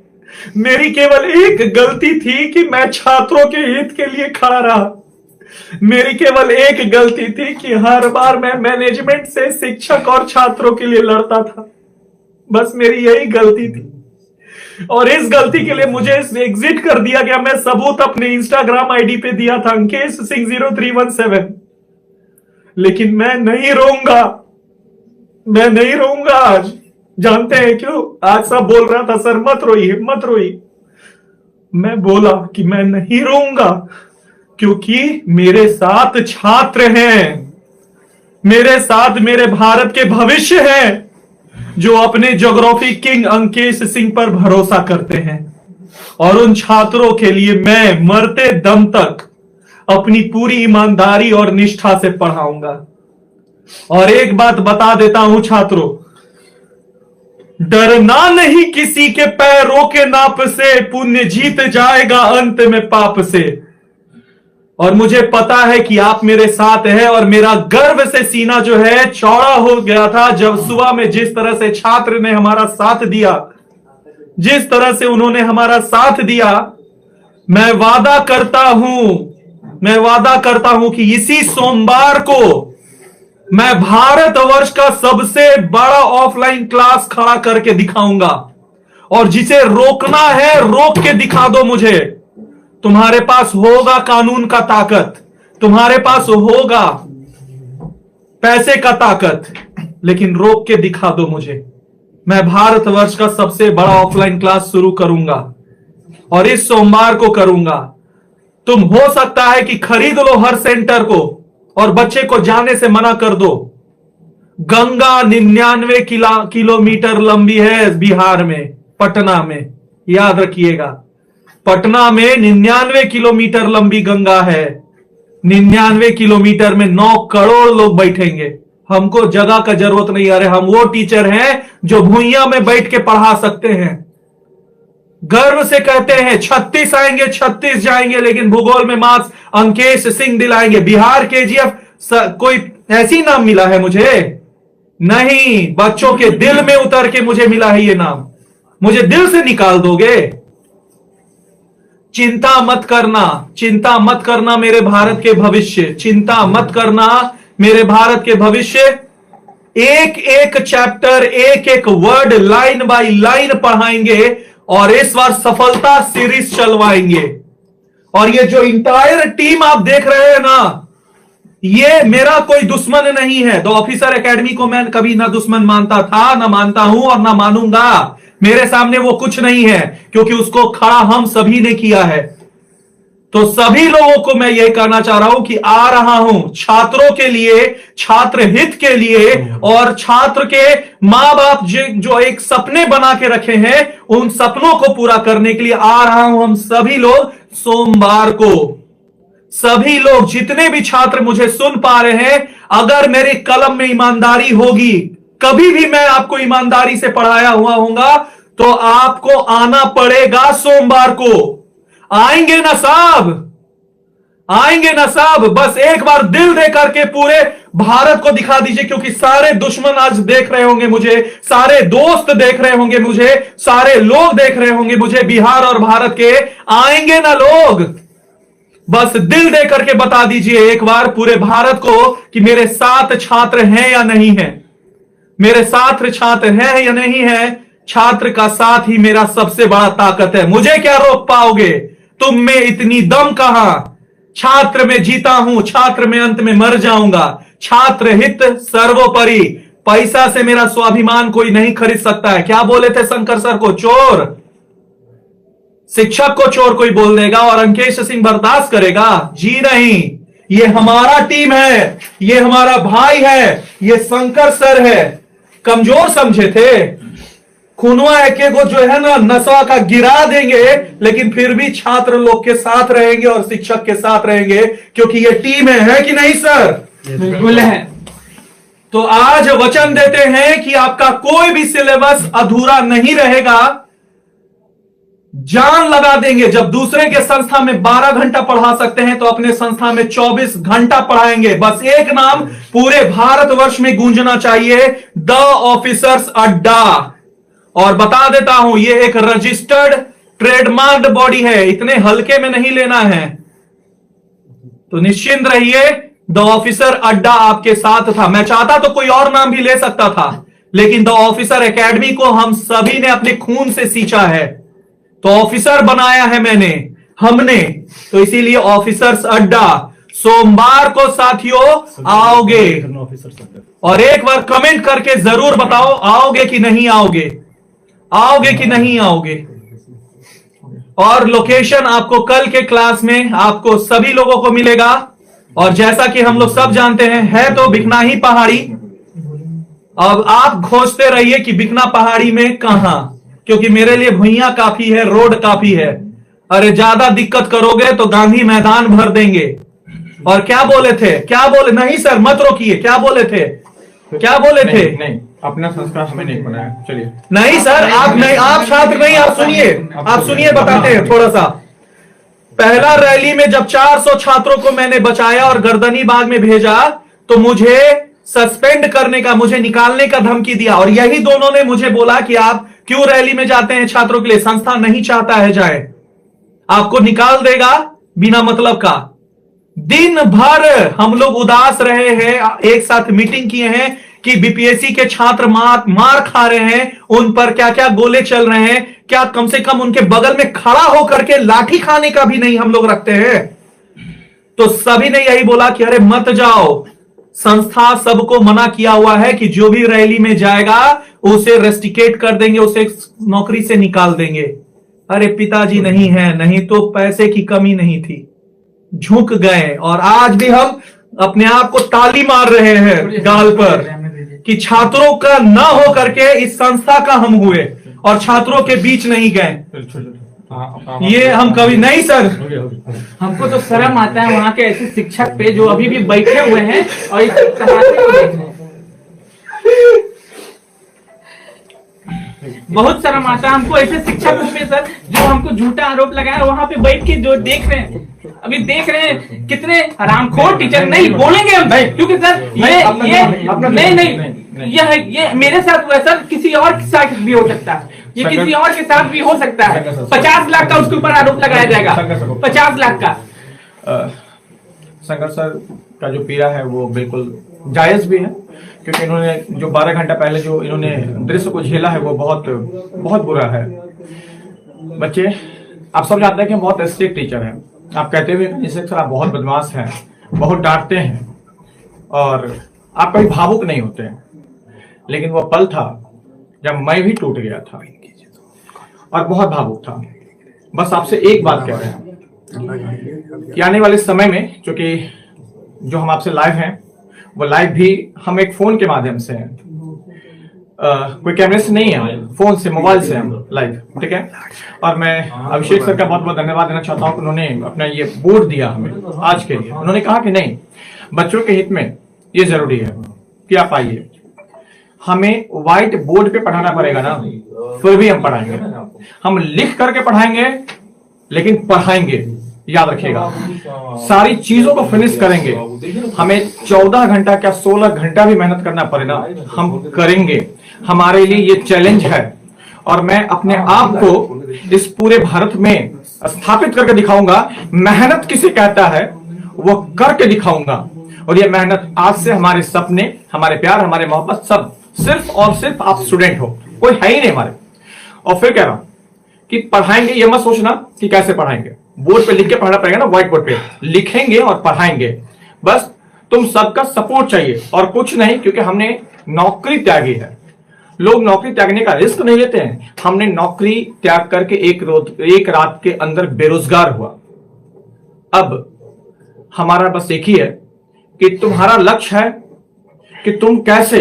मेरी केवल एक गलती थी कि मैं छात्रों के हित के लिए खड़ा रहा। मेरी केवल एक गलती थी कि हर बार मैं मैनेजमेंट से शिक्षक और छात्रों के लिए लड़ता था। बस मेरी यही गलती थी, और इस गलती के लिए मुझे एग्जिट कर दिया गया। मैं सबूत अपने इंस्टाग्राम आईडी पे दिया था, अंकेश सिंह 0317। लेकिन मैं नहीं रोऊंगा, मैं नहीं रोऊंगा आज। जानते हैं क्यों? आज सब बोल रहा था सर मत रोइए, मत रोइए। मैं बोला कि मैं नहीं रोऊंगा क्योंकि मेरे साथ छात्र हैं, मेरे साथ मेरे भारत के भविष्य हैं जो अपने ज्योग्राफी किंग अंकेश सिंह पर भरोसा करते हैं। और उन छात्रों के लिए मैं मरते दम तक अपनी पूरी ईमानदारी और निष्ठा से पढ़ाऊंगा। और एक बात बता देता हूं छात्रों, डरना नहीं किसी के पैरों के नाप से, पुण्य जीत जाएगा अंत में पाप से। और मुझे पता है कि आप मेरे साथ हैं, और मेरा गर्व से सीना जो है चौड़ा हो गया था जब सुबह में जिस तरह से छात्र ने हमारा साथ दिया, जिस तरह से उन्होंने हमारा साथ दिया। मैं वादा करता हूं कि इसी सोमवार को मैं भारतवर्ष का सबसे बड़ा ऑफलाइन क्लास खड़ा करके दिखाऊंगा, और जिसे रोकना है रोक के दिखा दो मुझे। तुम्हारे पास होगा कानून का ताकत, तुम्हारे पास होगा पैसे का ताकत, लेकिन रोक के दिखा दो मुझे। मैं भारतवर्ष का सबसे बड़ा ऑफलाइन क्लास शुरू करूंगा, और इस सोमवार को करूंगा। तुम हो सकता है कि खरीद लो हर सेंटर को और बच्चे को जाने से मना कर दो। गंगा 99 किलोमीटर लंबी है बिहार में, पटना में, याद रखिएगा। पटना में 99 किलोमीटर लंबी गंगा है। 99 किलोमीटर में 9 करोड़ लोग बैठेंगे। हमको जगह का जरूरत नहीं। अरे हम वो टीचर हैं जो भुइयां में बैठ के पढ़ा सकते हैं। गर्व से कहते हैं 36 आएंगे, 36 जाएंगे, लेकिन भूगोल में मार्क्स अंकेश सिंह दिलाएंगे। बिहार केजीएफ कोई ऐसी नाम मिला है मुझे? नहीं, बच्चों के दिल में उतर के मुझे मिला है ये नाम। मुझे दिल से निकाल दोगे? चिंता मत करना मेरे भारत के भविष्य, चिंता मत करना मेरे भारत के भविष्य। एक एक चैप्टर, एक एक वर्ड लाइन बाय लाइन पढ़ाएंगे, और इस बार सफलता सीरीज चलवाएंगे। और ये जो इंटायर टीम आप देख रहे हैं ना, ये मेरा कोई दुश्मन नहीं है। द ऑफिसर एकेडमी को मैं कभी ना दुश्मन मानता था, ना मानता हूं और ना मानूंगा। मेरे सामने वो कुछ नहीं है, क्योंकि उसको खड़ा हम सभी ने किया है। तो सभी लोगों को मैं यही कहना चाह रहा हूं कि आ रहा हूं छात्रों के लिए, छात्र हित के लिए, और छात्र के मां बाप जो एक सपने बना के रखे हैं, उन सपनों को पूरा करने के लिए आ रहा हूं। हम सभी लोग सोमवार को, सभी लोग जितने भी छात्र मुझे सुन पा रहे हैं, अगर मेरे कलम में ईमानदारी होगी, कभी भी मैं आपको ईमानदारी से पढ़ाया हुआ होऊंगा, तो आपको आना पड़ेगा सोमवार को। आएंगे ना साहब, आएंगे ना साहब? बस एक बार दिल दे करके पूरे भारत को दिखा दीजिए, क्योंकि सारे दुश्मन आज देख रहे होंगे मुझे, सारे दोस्त देख रहे होंगे मुझे, सारे लोग देख रहे होंगे मुझे बिहार और भारत के। आएंगे ना लोग? बस दिल दे करके बता दीजिए एक बार पूरे भारत को कि मेरे साथ छात्र हैं या नहीं है, मेरे साथ छात्र हैं या नहीं है। छात्र का साथ ही मेरा सबसे बड़ा ताकत है। मुझे क्या रोक पाओगे? तुम में इतनी दम कहां? छात्र में जीता हूं, छात्र में अंत में मर जाऊंगा। छात्र हित सर्वोपरि। पैसा से मेरा स्वाभिमान कोई नहीं खरीद सकता है। क्या बोले थे शंकर सर को? चोर, शिक्षक को चोर कोई बोल देगा और अंकेश सिंह बर्दाश्त करेगा? जी नहीं, ये हमारा टीम है, ये हमारा भाई है, ये शंकर सर है। कमजोर समझे थे? खुनवा एक को जो है ना नशा का गिरा देंगे, लेकिन फिर भी छात्र लोग के साथ रहेंगे और शिक्षक के साथ रहेंगे, क्योंकि ये टीम है कि नहीं सर? बिल्कुल है। तो आज वचन देते हैं कि आपका कोई भी सिलेबस अधूरा नहीं रहेगा। जान लगा देंगे। जब दूसरे के संस्था में 12 घंटा पढ़ा सकते हैं, तो अपने संस्था में 24 घंटा पढ़ाएंगे। बस एक नाम पूरे भारतवर्ष में गूंजना चाहिए, द ऑफिसर्स अड्डा। और बता देता हूं, ये एक रजिस्टर्ड ट्रेडमार्क्ड बॉडी है, इतने हल्के में नहीं लेना है। तो निश्चिंत रहिए, द ऑफिसर अड्डा आपके साथ था। मैं चाहता तो कोई और नाम भी ले सकता था, लेकिन द ऑफिसर एकेडमी को हम सभी ने अपने खून से सींचा है, तो ऑफिसर बनाया है हमने। तो इसीलिए ऑफिसर्स अड्डा। सोमवार को साथियों आओगे? और एक बार कमेंट करके जरूर बताओ, आओगे कि नहीं आओगे, आओगे कि नहीं आओगे। और लोकेशन आपको कल के क्लास में आपको सभी लोगों को मिलेगा। और जैसा कि हम लोग सब जानते हैं, है तो बिकनाही पहाड़ी। अब आप खोजते रहिए कि बिकना पहाड़ी में कहां, क्योंकि मेरे लिए भुइयां काफी है, रोड काफी है। अरे ज्यादा दिक्कत करोगे तो गांधी मैदान भर देंगे। और क्या बोले थे, क्या बोले, नहीं सर मत रोकिए, क्या बोले थे, क्या बोले थे? नहीं, अपना संस्कार हमें नहीं बनाया। चलिए। नहीं सर, आप नहीं, आप छात्र नहीं, आप सुनिए, आप सुनिए, बताते हैं थोड़ा सा। पहला रैली में जब 400 छात्रों को मैंने बचाया और गर्दनी बाग में भेजा तो मुझे सस्पेंड करने का, मुझे निकालने का धमकी दिया। और यही दोनों ने मुझे बोला कि आप क्यों रैली में जाते हैं छात्रों के लिए, संस्था नहीं चाहता है जाए, आपको निकाल देगा बिना मतलब का। दिन भर हम लोग उदास रहे हैं, एक साथ मीटिंग किए हैं कि बीपीएससी के छात्र मार खा रहे हैं, उन पर क्या क्या गोले चल रहे हैं, क्या कम से कम उनके बगल में खड़ा होकर के लाठी खाने का भी नहीं हम लोग रखते हैं। तो सभी ने यही बोला कि अरे मत जाओ, संस्था सबको मना किया हुआ है कि जो भी रैली में जाएगा उसे रेस्टिकेट कर देंगे, उसे नौकरी से निकाल देंगे। अरे पिताजी नहीं है, नहीं तो पैसे की कमी नहीं थी, झुक गए। और आज भी हम अपने आप को ताली मार रहे हैं गाल पर कि छात्रों का ना हो करके इस संस्था का हम हुए और छात्रों के बीच नहीं गए। ये हम कभी नहीं सर। हमको तो शर्म आता है वहाँ के ऐसे शिक्षक पे जो अभी भी बैठे हुए हैं और इस तमाशे को देख रहे हैं। बहुत शर्म आता है हमको ऐसे शिक्षकों पे सर, जो हमको झूठा आरोप लगाया, वहाँ पे बैठ के जो देख रहे हैं, अभी देख रहे हैं कितने हरामखोर टीचर। नहीं बोलेंगे हम, क्योंकि सर ये मेरे साथ हुआ सर, किसी और के साथ भी हो सकता है, ये किसी और के साथ भी हो सकता है। 50 लाख का उसके ऊपर आरोप लगाया जाएगा, 50 लाख का। शंकर सर का जो पीड़ा है वो बिल्कुल जायज भी है, क्योंकि इन्होंने जो 12 घंटा पहले जो इन्होंने दृश्य को झेला है वो बहुत बहुत बुरा है। बच्चे, आप सब जानते हैं कि बहुत स्ट्रिक्ट टीचर हैं। आप कहते हुए सर आप बहुत बदमाश हैं, बहुत डांटते हैं और आप कभी भावुक नहीं होते हैं, लेकिन वो पल था जब मैं भी टूट गया था और बहुत भावुक था। बस आपसे एक बात कह रहे हैं कि आने वाले समय में, क्योंकि जो हम आपसे लाइव हैं वो लाइव भी हम एक फोन के माध्यम से हैं, कोई कैमरे से नहीं है, फोन से, मोबाइल से हम लाइव, ठीक है। और मैं अभिषेक सर का बहुत बहुत धन्यवाद देना चाहता हूं कि उन्होंने अपना ये बोर्ड दिया हमें आज के लिए। उन्होंने कहा कि नहीं, बच्चों के हित में ये जरूरी है कि आप आइए। हमें व्हाइट बोर्ड पे पढ़ाना पड़ेगा ना, फिर भी हम पढ़ाएंगे, हम लिख करके पढ़ाएंगे, लेकिन पढ़ाएंगे, याद रखिएगा। सारी चीजों को फिनिश करेंगे। हमें 14 घंटा क्या 16 घंटा भी मेहनत करना पड़े ना, हम करेंगे। हमारे लिए ये चैलेंज है और मैं अपने आप को इस पूरे भारत में स्थापित करके दिखाऊंगा। मेहनत किसे कहता है वो करके दिखाऊंगा। और ये मेहनत आज से हमारे सपने, हमारे प्यार, हमारे मोहब्बत सब सिर्फ और सिर्फ आप स्टूडेंट हो, कोई है ही नहीं हमारे। और फिर कह रहा हूं कि पढ़ाएंगे, ये मत सोचना कि कैसे पढ़ाएंगे, बोर्ड पे लिख के पढ़ना पड़ेगा ना, व्हाइट बोर्ड पे लिखेंगे और पढ़ाएंगे। बस तुम सबका सपोर्ट चाहिए और कुछ नहीं, क्योंकि हमने नौकरी त्यागी है। लोग नौकरी त्यागने का रिस्क नहीं लेते हैं, हमने नौकरी त्याग करके एक रात के अंदर बेरोजगार हुआ। अब हमारा बस एक ही है कि तुम्हारा लक्ष्य है कि तुम कैसे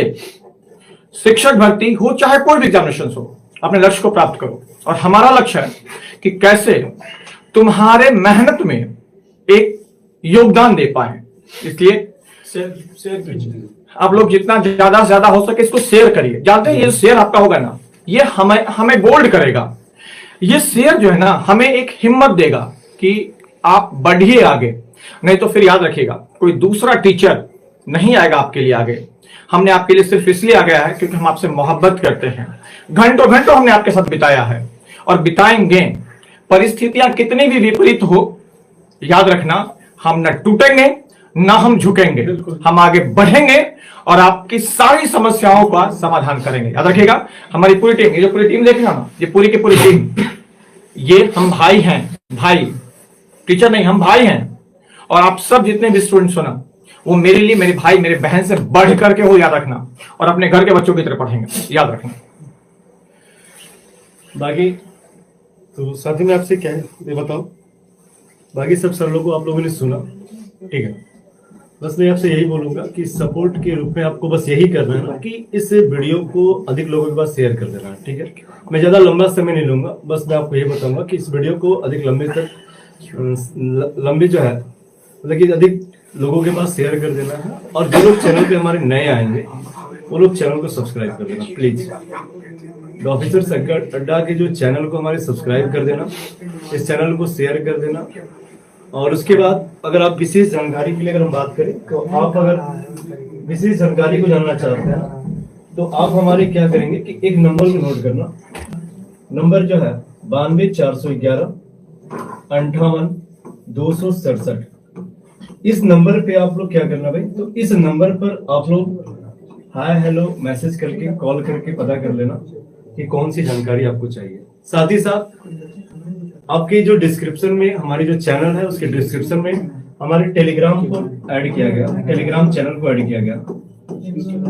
शिक्षक भर्ती हो, चाहे कोई भी एग्जामिनेशन हो, अपने लक्ष्य को प्राप्त करो। और हमारा लक्ष्य है कि कैसे तुम्हारे मेहनत में एक योगदान दे पाए। इसलिए शेयर आप लोग जितना ज्यादा से ज्यादा हो सके इसको शेयर करिए। जानते हैं ये शेयर आपका होगा ना, ये हमें बोल्ड करेगा। ये शेयर जो है ना हमें एक हिम्मत देगा कि आप बढ़िए आगे। नहीं तो फिर याद रखिएगा, कोई दूसरा टीचर नहीं आएगा आपके लिए आगे। हमने आपके लिए सिर्फ इसलिए आ गया है क्योंकि हम आपसे मोहब्बत करते हैं। घंटों घंटों हमने आपके साथ बिताया है और बिताएंगे। परिस्थितियां कितनी भी विपरीत हो, याद रखना, हम न टूटेंगे ना हम झुकेंगे, हम आगे बढ़ेंगे और आपकी सारी समस्याओं का समाधान करेंगे। याद रखिएगा, हमारी पूरी टीम, ये जो पूरी टीम देख रहे हो ना, ये पूरी की पूरी टीम, ये हम भाई हैं, भाई, टीचर नहीं, हम भाई हैं। और आप सब जितने भी स्टूडेंट्स हो ना, वो मेरे लिए मेरे भाई मेरे बहन से बढ़ करके हो, याद रखना। और अपने घर के बच्चों की तरह पढ़ेंगे, याद रखना। बाकी तो साथी में आपसे क्या है ये बताओ। बाकी सब सर लोगों को आप लोगों ने सुना, ठीक है। बस मैं आपसे यही बोलूंगा कि सपोर्ट के रूप में आपको बस यही करना है ना कि इस वीडियो को अधिक लोगों के पास शेयर कर देना है, ठीक है। मैं ज्यादा लंबा समय नहीं लूंगा, बस मैं आपको ये बताऊंगा कि इस वीडियो को अधिक लंबी जो है मतलब कि अधिक लोगों के पास शेयर कर देना है। और जो लोग चैनल पे हमारे नए आएंगे वो लोग चैनल को सब्सक्राइब कर देना प्लीज। द ऑफिसर संकट अड्डा के जो चैनल को हमारे सब्सक्राइब कर देना, इस चैनल को शेयर कर देना। और उसके बाद अगर आप विशेष जानकारी के लिए अगर हम बात करें तो आप अगर विशेष जानकारी को जानना चाहते हैं तो आप हमारे क्या करेंगे कि एक नंबर को नोट करना। नंबर जो है 92-411-58-267। इस नंबर पे आप लोग क्या करना भाई, तो इस नंबर पर आप लोग हाय हेलो मैसेज करके कॉल करके पता कर लेना कि कौन सी जानकारी आपको चाहिए। साथ ही साथ आपके जो डिस्क्रिप्शन में हमारी जो चैनल है उसके डिस्क्रिप्शन में हमारे टेलीग्राम को ऐड किया गया, टेलीग्राम चैनल को ऐड किया गया।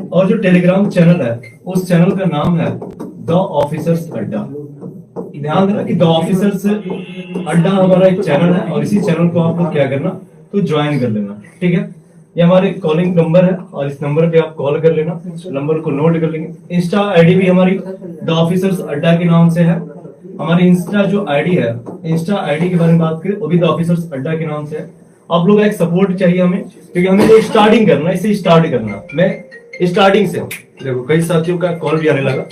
और जो टेलीग्राम चैनल है उस चैनल का नाम है द ऑफिसर्स अड्डा। ध्यान देना कि द ऑफिसर्स अड्डा हमारा एक चैनल है और इसी चैनल को आप लोग क्या करना तो ज्वाइन कर लेना, ठीक है। ये हमारे कॉलिंग नंबर है और इस नंबर पे आप कॉल कर लेना, नंबर को नोट कर लेंगे। इंस्टा आईडी भी हमारी द ऑफिसर्स अड्डा के नाम से है। हमारी इंस्टा जो आईडी है, इंस्टा आईडी के बारे में बात करें वो भी द ऑफिसर्स अड्डा के नाम से है। आप लोग एक सपोर्ट चाहिए हमें, क्योंकि हमें तो स्टार्टिंग करना, इसे स्टार्ट करना। मैं स्टार्टिंग से देखो कई साथियों का कॉल भी आने लगा,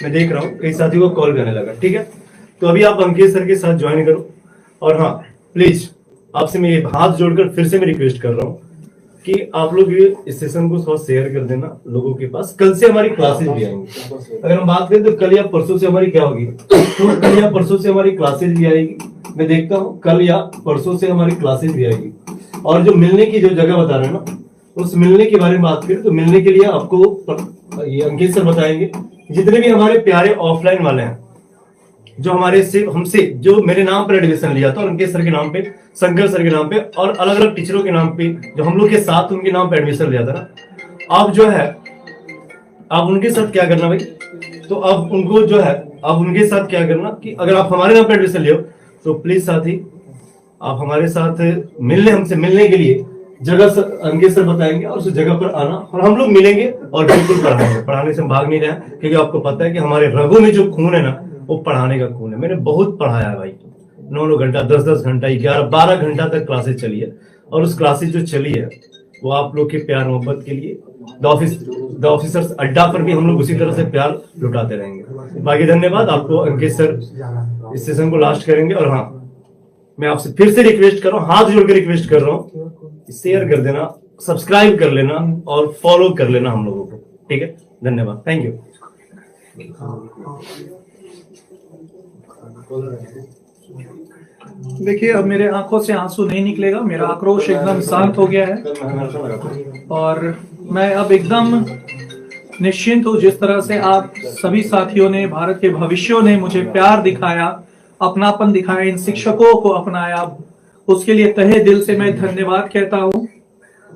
मैं देख रहा हूँ कई साथियों को कॉल भी आने लगा, ठीक है। तो अभी आप अंकित सर के साथ ज्वाइन करो। और हाँ प्लीज आपसे मैं ये हाथ जोड़कर फिर से मैं रिक्वेस्ट कर रहा हूँ कि आप लोग ये इस सेशन को थोड़ा शेयर कर देना लोगों के पास। कल से हमारी क्लासेस भी आएंगी। अगर हम बात करें तो कल या परसों से हमारी क्या होगी, तो कल या परसों से हमारी क्लासेस भी आएगी। मैं देखता हूँ कल या परसों से हमारी क्लासेस भी आएगी। और जो मिलने की जो जगह बता रहे हैं ना, उस मिलने के बारे में बात करें तो मिलने के लिए आपको ये अंकित सर बताएंगे। जितने भी हमारे प्यारे ऑफलाइन वाले हैं जो हमारे से हमसे जो मेरे नाम पर एडमिशन लिया था, और अंकित सर के नाम पे, शंकर सर के नाम पे और अलग अलग टीचरों के नाम पे जो हम लोग के साथ उनके नाम पे एडमिशन लिया था ना, आप जो है आप उनके साथ क्या करना भाई, तो आप उनको जो है आप उनके साथ क्या करना कि अगर आप हमारे नाम पे एडमिशन लियो तो प्लीज साथी आप हमारे साथ मिलने, हमसे मिलने के लिए जगह सर अंकित सर बताएंगे और उस जगह पर आना और हम लोग मिलेंगे और बिल्कुल पढ़ाएंगे। पढ़ाने से हम भाग नहीं रहे हैं, क्योंकि आपको पता है कि हमारे रगों में जो खून है ना वो पढ़ाने का खून है। मैंने बहुत पढ़ाया है भाई, 9 घंटा 10 घंटा 11-12 घंटा तक क्लासेस चली है। और उस क्लासेस जो चली है वो आप लोग के प्यार मोहब्बत के लिए द ऑफिसर्स अड्डा पर भी हम लोग उसी तरह से प्यार लुटाते रहेंगे। बाकी धन्यवाद आपको। अंकित सर इस सेशन को लास्ट करेंगे। और हाँ मैं आपसे फिर से रिक्वेस्ट कर रहा हूँ, हाथ जोड़कर रिक्वेस्ट कर रहा हूँ, शेयर कर देना, सब्सक्राइब कर लेना और फॉलो कर लेना हम लोगों को, ठीक है। धन्यवाद, थैंक यू। देखिए अब मेरे आंखों से आंसू नहीं निकलेगा, मेरा आक्रोश एकदम शांत हो गया है और मैं अब एकदम निश्चिंत हूँ। जिस तरह से आप सभी साथियों ने, भारत के भविष्यों ने मुझे प्यार दिखाया, अपनापन दिखाया, इन शिक्षकों को अपनाया, उसके लिए तहे दिल से मैं धन्यवाद कहता हूँ।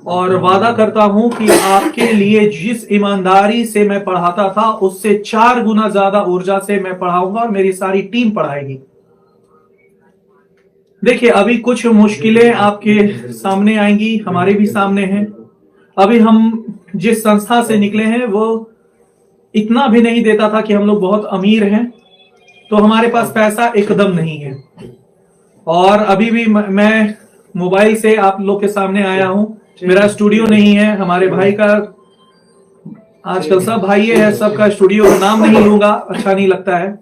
और वादा करता हूं कि आपके लिए जिस ईमानदारी से मैं पढ़ाता था उससे 4 गुना ज्यादा ऊर्जा से मैं पढ़ाऊंगा और मेरी सारी टीम पढ़ाएगी। देखिए अभी कुछ मुश्किलें आपके सामने आएंगी, हमारे भी सामने हैं। अभी हम जिस संस्था से निकले हैं वो इतना भी नहीं देता था कि हम लोग बहुत अमीर हैं, तो हमारे पास पैसा एकदम नहीं है। और अभी भी मैं मोबाइल से आप लोग के सामने आया हूं, मेरा स्टूडियो नहीं है। हमारे भाई का, आजकल सब भाई है, सबका स्टूडियो का नाम नहीं लूंगा, अच्छा नहीं लगता है।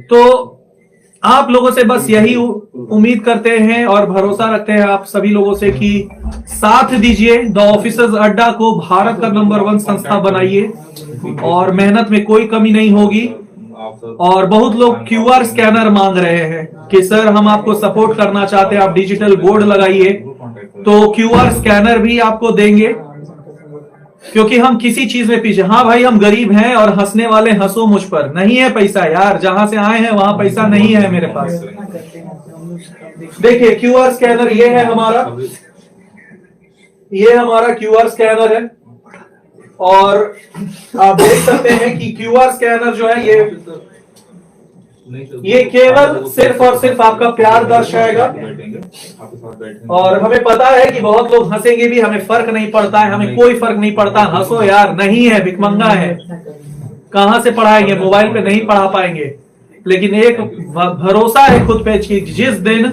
तो आप लोगों से बस यही उम्मीद करते हैं और भरोसा रखते हैं आप सभी लोगों से कि साथ दीजिए, द ऑफिसर्स अड्डा को भारत का नंबर 1 संस्था बनाइए और मेहनत में कोई कमी नहीं होगी। और बहुत लोग QR स्कैनर मांग रहे हैं कि सर हम आपको सपोर्ट करना चाहते हैं, आप डिजिटल बोर्ड लगाइए, तो QR स्कैनर भी आपको देंगे, क्योंकि हम किसी चीज में पीछे। हाँ भाई हम गरीब हैं और हंसने वाले हंसो मुझ पर, नहीं है पैसा यार, जहां से आए हैं वहां पैसा नहीं है मेरे पास। देखिए QR स्कैनर ये है हमारा, ये हमारा QR स्कैनर है और आप देख सकते हैं कि QR स्कैनर जो है ये केवल सिर्फ और सिर्फ आपका प्यार दर्शाएगा। और हमें पता है कि बहुत लोग हंसेंगे भी, हमें फर्क नहीं पड़ता है, हमें कोई फर्क नहीं पड़ता, हंसो यार, नहीं है, भिखमंगा है, कहां से पढ़ाएंगे, मोबाइल पे नहीं पढ़ा पाएंगे। लेकिन एक भरोसा है खुद पे कि जिस दिन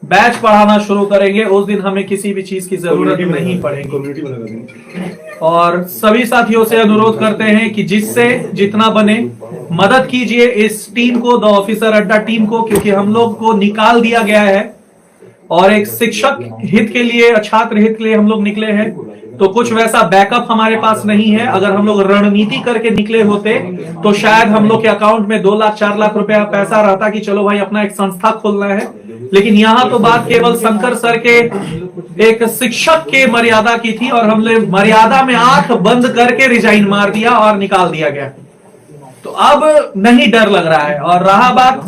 बैच पढ़ाना शुरू करेंगे उस दिन हमें किसी भी चीज की जरूरत नहीं पड़ेगी। और सभी साथियों से अनुरोध करते हैं कि जिससे जितना बने मदद कीजिए इस टीम को, द ऑफिसर अड्डा टीम को, क्योंकि हम लोग को निकाल दिया गया है और एक शिक्षक हित के लिए, छात्र हित के लिए हम लोग निकले हैं। तो कुछ वैसा बैकअप हमारे पास नहीं है। अगर हम लोग रणनीति करके निकले होते तो शायद हम लोग के अकाउंट में 2 लाख 4 लाख रुपया पैसा रहता कि चलो भाई अपना एक संस्था खोलना है। लेकिन यहाँ तो बात केवल शंकर सर के एक शिक्षक के मर्यादा की थी और हमने मर्यादा में आंख बंद करके रिजाइन मार दिया और निकाल दिया गया। तो अब नहीं डर लग रहा है। और रहा बात,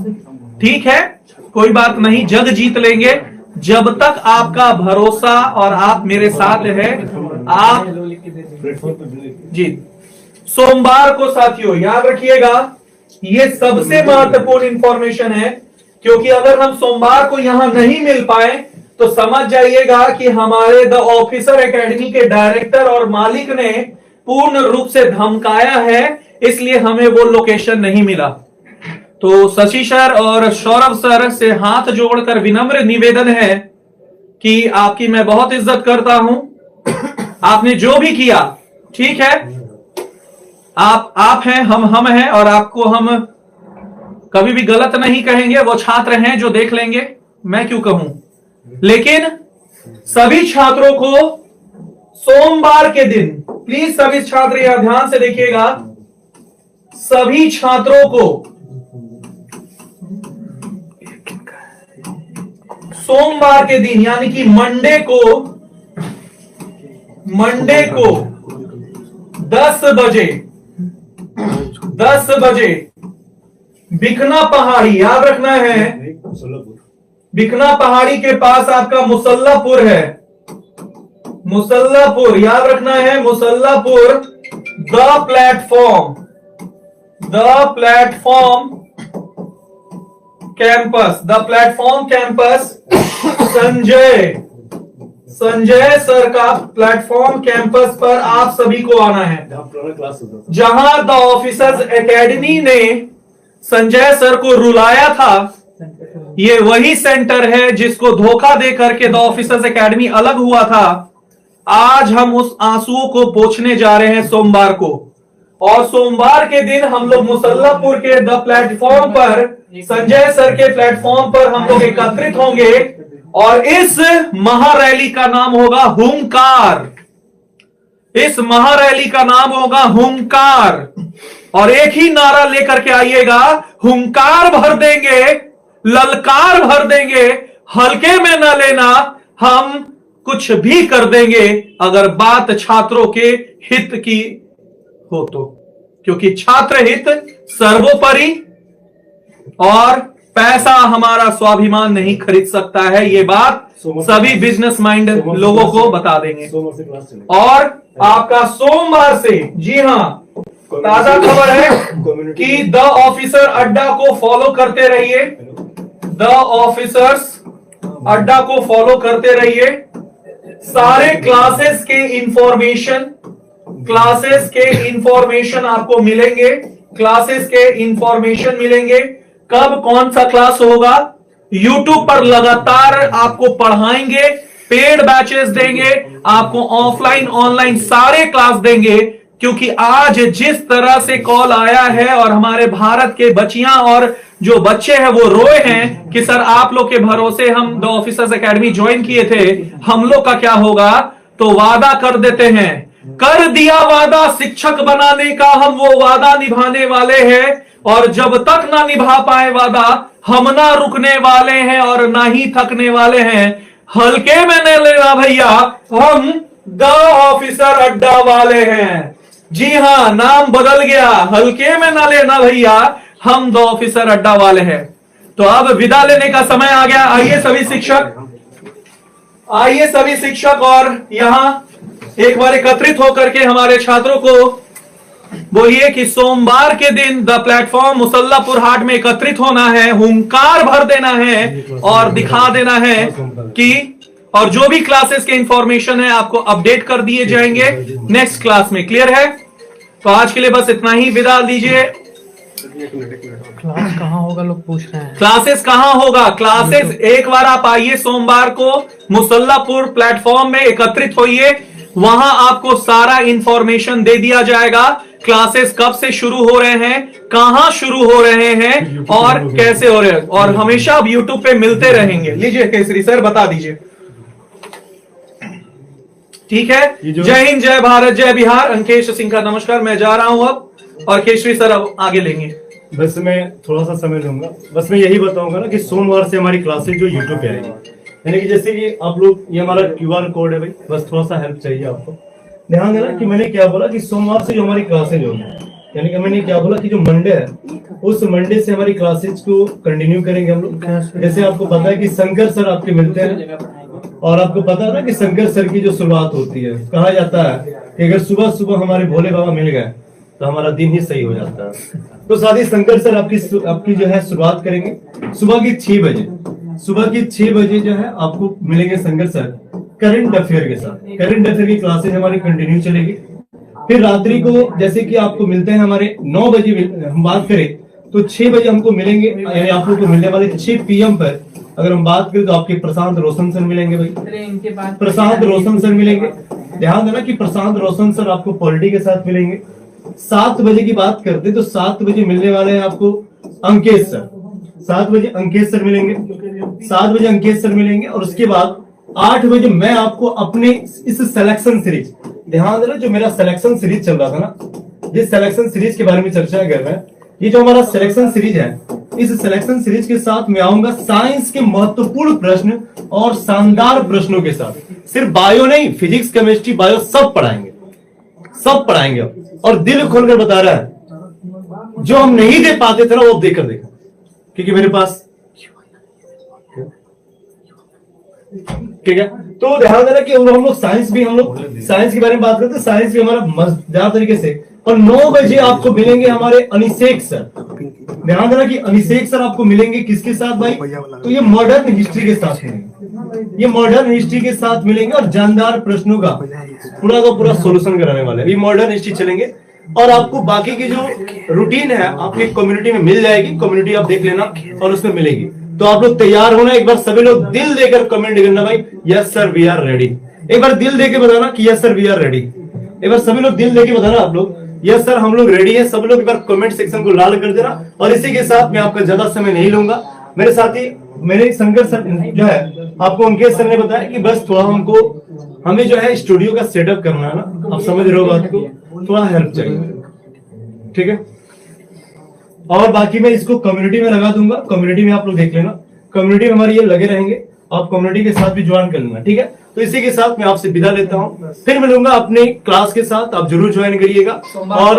ठीक है, कोई बात नहीं, जग जीत लेंगे जब तक आपका भरोसा और आप मेरे साथ है। आप जी सोमवार को साथियों याद रखिएगा, ये सबसे महत्वपूर्ण इंफॉर्मेशन है, क्योंकि अगर हम सोमवार को यहां नहीं मिल पाए तो समझ जाइएगा कि हमारे द ऑफिसर एकेडमी के डायरेक्टर और मालिक ने पूर्ण रूप से धमकाया है, इसलिए हमें वो लोकेशन नहीं मिला। तो शशि सर और सौरभ सर से हाथ जोड़कर विनम्र निवेदन है कि आपकी मैं बहुत इज्जत करता हूं, आपने जो भी किया ठीक है, आप हैं, हम हैं, और आपको हम कभी भी गलत नहीं कहेंगे। वो छात्र हैं जो देख लेंगे, मैं क्यों कहूं। लेकिन सभी छात्रों को सोमवार के दिन, प्लीज सभी छात्र यहां ध्यान से देखिएगा, सभी छात्रों को सोमवार के दिन यानी कि मंडे को 10 बजे बिकना पहाड़ी, याद रखना है, बिकना पहाड़ी के पास आपका मुसल्लापुर है, मुसल्लापुर याद रखना है, Musallapur, the platform campus Sanjay sir का प्लेटफॉर्म कैंपस पर आप सभी को आना है, जहां द ऑफिसर्स एकेडमी ने संजय सर को रुलाया था। ये वही सेंटर है जिसको धोखा दे करके द ऑफिसर्स एकेडमी अलग हुआ था। आज हम उस आंसुओं को पोंछने जा रहे हैं सोमवार को, और सोमवार के दिन हम लोग मुसल्लापुर के द प्लेटफॉर्म पर, संजय सर के प्लेटफॉर्म पर हम लोग एकत्रित होंगे और इस महारैली का नाम होगा हुंकार। इस महारैली का नाम होगा हुंकार, और एक ही नारा लेकर के आइएगा, हुंकार भर देंगे, ललकार भर देंगे, हल्के में न लेना, हम कुछ भी कर देंगे अगर बात छात्रों के हित की हो तो, क्योंकि छात्र हित सर्वोपरि और पैसा हमारा स्वाभिमान नहीं खरीद सकता है। ये बात सभी बिजनेस माइंड लोगों को बता देंगे। और आपका सोमवार से, जी हां, ताजा खबर है कि द ऑफिसर अड्डा को फॉलो करते रहिए, द ऑफिसर्स अड्डा को फॉलो करते रहिए। सारे क्लासेस के इंफॉर्मेशन आपको मिलेंगे, क्लासेस के इंफॉर्मेशन मिलेंगे। कब कौन सा क्लास होगा, YouTube पर लगातार आपको पढ़ाएंगे, पेड बैचेस देंगे, आपको ऑफलाइन ऑनलाइन सारे क्लास देंगे। क्योंकि आज जिस तरह से कॉल आया है और हमारे भारत के बच्चियां और जो बच्चे हैं वो रोए हैं कि सर आप लोग के भरोसे हम द ऑफिसर्स एकेडमी ज्वाइन किए थे, हम लोग का क्या होगा। तो वादा कर देते हैं, कर दिया वादा शिक्षक बनाने का, हम वो वादा निभाने वाले हैं, और जब तक ना निभा पाए वादा हम ना रुकने वाले हैं और ना ही थकने वाले हैं। हल्के में नहीं लेना भैया, हम द ऑफिसर अड्डा वाले हैं। जी हां, नाम बदल गया, हल्के में ना लेना भैया, हम द ऑफिसर अड्डा वाले हैं। तो अब विदा लेने का समय आ गया। आइए सभी शिक्षक और यहां एक बार एकत्रित होकर के हमारे छात्रों को बोलिए कि सोमवार के दिन द प्लेटफॉर्म मुसल्लापुर हाट में एकत्रित होना है, हुंकार भर देना है और दिखा देना है कि, और जो भी क्लासेस के इंफॉर्मेशन है आपको अपडेट कर दिए जाएंगे नेक्स्ट क्लास में। क्लियर है? तो आज के लिए बस इतना ही, विदा दीजिए। क्लास कहाँ होगा लोग पूछ रहे हैं। क्लासेस कहाँ होगा? क्लासेस एक बार आप आइए सोमवार को मुसल्लापुर प्लेटफॉर्म में एकत्रित होइए, वहां आपको सारा इंफॉर्मेशन दे दिया जाएगा। क्लासेस कब से शुरू हो रहे हैं, कहां शुरू हो रहे हैं और कैसे हो रहे हैं, और हमेशा आप यूट्यूब पे मिलते रहेंगे। लीजिए केसरी सर बता दीजिए। ठीक है, जय हिंद, जय भारत, जय बिहार। अंकेश सिंह का नमस्कार। मैं जा रहा हूं अब, और केसरी सर अब आगे लेंगे। बस मैं थोड़ा सा समय लूंगा, बस मैं यही बताऊंगा ना कि सोमवार से हमारी क्लासेज जो यूट्यूब पे आएगी, यानी कि जैसे कि आप लोग, ये हमारा QR कोड है भाई, बस थोड़ा सा हेल्प चाहिए आपको। ध्यान देना कि मैंने क्या बोला कि सोमवार से जो हमारी क्लासेज होगी, यानी कि मैंने क्या बोला कि जो मंडे है उस मंडे से हमारी क्लासेज को कंटिन्यू करेंगे हम लोग। जैसे आपको पता है कि शंकर सर आपके मिलते हैं, और आपको पता है ना कि शंकर सर की जो शुरुआत होती है, कहा जाता है कि अगर सुबह सुबह हमारे भोले बाबा मिल गए तो हमारा दिन ही सही हो जाता है। तो साथ ही शंकर सर आपकी जो है शुरुआत करेंगे सुबह की 6 बजे। सुबह की 6 बजे जो है आपको मिलेंगे शंकर सर करंट अफेयर के साथ। करंट अफेयर की क्लासेज हमारी कंटिन्यू चलेगी। फिर रात्रि को जैसे कि आपको मिलते हैं हमारे 9 बजे, हम बात करें तो 6 बजे हमको मिलेंगे, यानी आप लोग को मिलने वाले 6 PM पर अगर हम बात करें तो आपके प्रशांत रोशन सर मिलेंगे भाई, प्रशांत रोशन सर मिलेंगे। ध्यान देना कि प्रशांत रोशन सर आपको पॉलिटी के साथ मिलेंगे। 7 बजे की बात करते तो 7 बजे मिलने वाले हैं आपको अंकेश सर। 7 बजे अंकेश सर मिलेंगे, 7 बजे अंकेश सर मिलेंगे। और उसके बाद 8 बजे मैं आपको अपने इस सिलेक्शन सीरीज, ध्यान देना जो मेरा सिलेक्शन सीरीज चल रहा था ना, जिस सिलेक्शन सीरीज के बारे में चर्चा कर रहे हैं, ये जो हमारा सिलेक्शन सीरीज है, इस सिलेक्शन सीरीज के साथ मैं आऊंगा साइंस के महत्वपूर्ण प्रश्न और शानदार प्रश्नों के साथ। सिर्फ बायो नहीं, फिजिक्स, केमिस्ट्री, बायो सब पढ़ाएंगे, सब पढ़ाएंगे। और दिल खोलकर बता रहा है, जो हम नहीं दे पाते थे ना वो देकर देखा, क्योंकि मेरे पास, ठीक है। तो ध्यान देना कि हम लोग साइंस भी, हम लोग साइंस के बारे में बात करते हैं, साइंस भी हमारा मजेदार तरीके से। और 9 बजे आपको मिलेंगे हमारे अनिशेक सर। ध्यान देना कि अनिशेक सर आपको मिलेंगे किसके साथ भाई? तो ये मॉडर्न हिस्ट्री के साथ मिलेंगे, ये मॉडर्न हिस्ट्री के साथ मिलेंगे और जानदार प्रश्नों का पूरा का पूरा सोल्यूशन कराने वाले हैं। ये मॉडर्न हिस्ट्री चलेंगे। और आपको बाकी की जो रूटीन है आपकी कम्युनिटी में मिल जाएगी, कम्युनिटी आप देख लेना और उसमें मिलेगी। तो आप लोग तैयार होना, एक बार सभी लोग दिल देकर कमेंट करना भाई, yes sir we are ready. एक बार दिल देके बताना कि yes sir we are ready. एक बार सभी लोग दिल देके बताना आप लोग, यस सर हम लोग रेडी है। सब लोग एक बार कमेंट सेक्शन को लाल कर देना। और इसी के साथ मैं आपका ज्यादा समय नहीं लूंगा। मेरे साथी मेरे शंकर सर जो है, आपको अंकेश सर ने बताया कि बस थोड़ा हमें जो है स्टूडियो का सेटअप करना है ना, आप समझ रहे हो बात को, थोड़ा हेल्प चाहिए, ठीक है। और बाकी मैं इसको कम्युनिटी में लगा दूंगा, कम्युनिटी में आप लोग देख लेना, कम्युनिटी में हमारे ये लगे रहेंगे, आप कम्युनिटी के साथ भी ज्वाइन कर लेना, ठीक है। तो इसी के साथ मैं आपसे विदा लेता हूँ, फिर मिलूंगा अपने क्लास के साथ, आप जरूर ज्वाइन करिएगा। और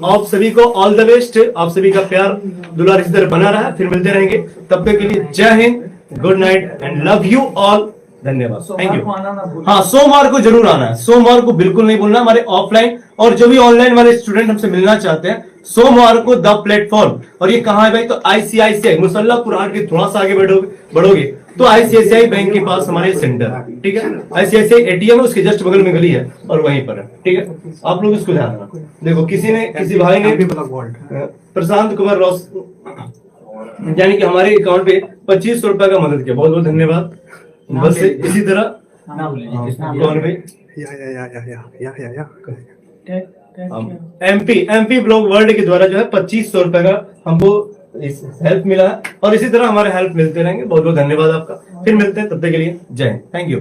आप सभी को ऑल द बेस्ट, आप सभी का प्यार दुलार इस तरह बना रहा है, फिर मिलते रहेंगे। तब तक के लिए जय Hind, good night and love you all, धन्यवाद, थैंक यू। हाँ, सोमवार को जरूर आना है, सोमवार को बिल्कुल नहीं भूलना। हमारे ऑफलाइन और जो भी ऑनलाइन वाले स्टूडेंट हमसे मिलना चाहते हैं, सोमवार को द प्लेटफॉर्म। और ये कहाँ है भाई? तो ICICI मुसल्लापुर हाट के थोड़ा सा आगे बढ़ोगे तो ICICI बैंक के पास हमारे सेंटर है, ठीक है। ICICI ATM है, उसके जस्ट बगल में गली है और वहीं पर है, ठीक है। आप लोग इसको ध्यान रखना। देखो किसी भाई ने प्रशांत कुमार रॉस यानी कि हमारे अकाउंट पे 2500 रुपए का मदद किया, बहुत बहुत धन्यवाद। बस इसी तरह कौन भाई? MP ब्लॉग वर्ल्ड के द्वारा जो है 2500 रुपए का हमको हेल्प मिला है। और इसी तरह हमारे हेल्प मिलते रहेंगे। बहुत बहुत धन्यवाद आपका। फिर मिलते हैं, तब तक के लिए जय हिंद, थैंक यू।